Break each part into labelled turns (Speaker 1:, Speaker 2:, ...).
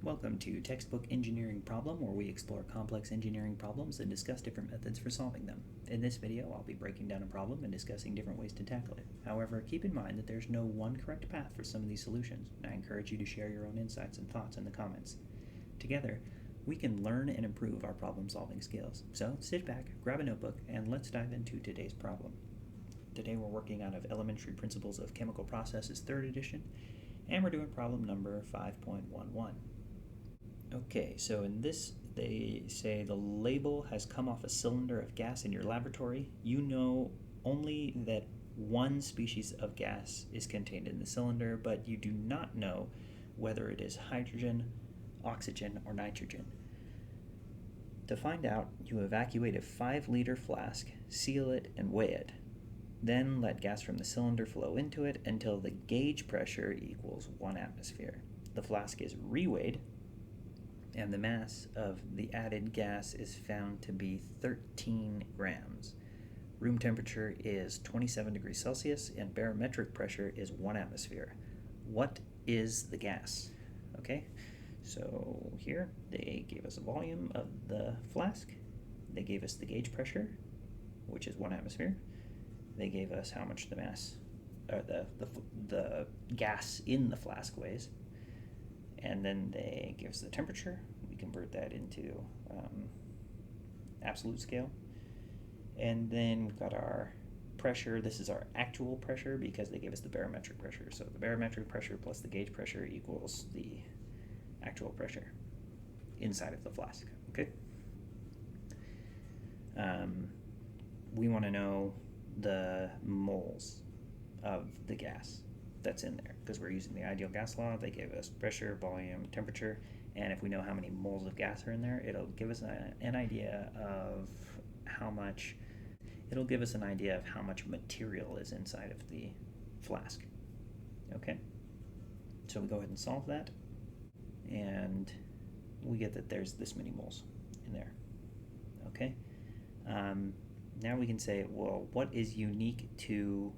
Speaker 1: Welcome to Textbook Engineering Problem, where we explore complex engineering problems and discuss different methods for solving them. In this video, I'll be breaking down a problem and discussing different ways to tackle it. However, keep in mind that there's no one correct path for some of these solutions, and I encourage you to share your own insights and thoughts in the comments. Together, we can learn and improve our problem-solving skills. So sit back, grab a notebook, and let's dive into today's problem. Today we're working out of Elementary Principles of Chemical Processes 3rd edition, and we're doing problem number 5.11. Okay, so in this, they say the label has come off a cylinder of gas in your laboratory. You know only that one species of gas is contained in the cylinder, but you do not know whether it is hydrogen, oxygen, or nitrogen. To find out, you evacuate a 5-liter flask, seal it, and weigh it. Then let gas from the cylinder flow into it until the gauge pressure equals 1 atmosphere. The flask is reweighed, and the mass of the added gas is found to be 13 grams. Room temperature is 27 degrees Celsius and barometric pressure is 1 atmosphere. What is the gas? Okay, so here they gave us a volume of the flask. They gave us the gauge pressure, which is 1 atmosphere. They gave us how much the mass, or the gas in the flask weighs. And then they give us the temperature. We convert that into absolute scale. And then we've got our pressure. This is our actual pressure because they gave us the barometric pressure. So the barometric pressure plus the gauge pressure equals the actual pressure inside of the flask. Okay. We want to know the moles of the gas that's in there, because we're using the ideal gas law. They gave us pressure, volume, temperature, and if we know how many moles of gas are in there, it'll give us an idea of how much material is inside of the flask. Okay, so we go ahead and solve that, and we get that there's this many moles in there. Okay, now we can say, well, what is unique to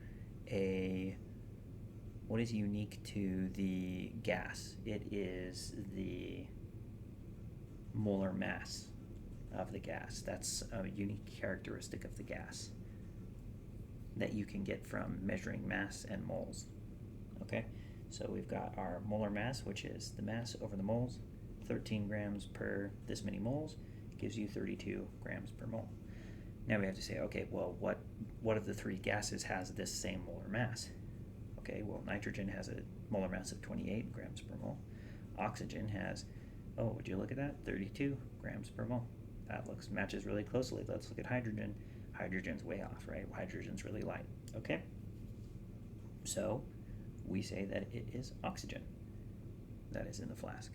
Speaker 1: the gas? It is the molar mass of the gas. That's a unique characteristic of the gas that you can get from measuring mass and moles. Okay, so we've got our molar mass, which is the mass over the moles. 13 grams per this many moles gives you 32 grams per mole. Now we have to say, okay, well, what of the three gases has this same molar mass? Okay, well, nitrogen has a molar mass of 28 grams per mole. Oxygen has, oh, would you look at that? 32 grams per mole. That matches really closely. Let's look at hydrogen. Hydrogen's way off, right? Hydrogen's really light. Okay, so we say that it is oxygen that is in the flask.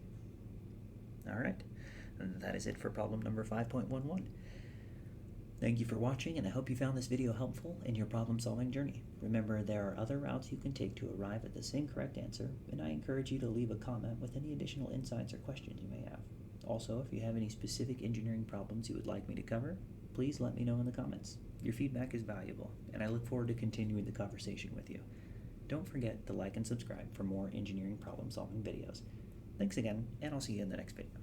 Speaker 1: All right, and that is it for problem number 5.11. Thank you for watching, and I hope you found this video helpful in your problem-solving journey. Remember, there are other routes you can take to arrive at the same correct answer, and I encourage you to leave a comment with any additional insights or questions you may have. Also, if you have any specific engineering problems you would like me to cover, please let me know in the comments. Your feedback is valuable, and I look forward to continuing the conversation with you. Don't forget to like and subscribe for more engineering problem-solving videos. Thanks again, and I'll see you in the next video.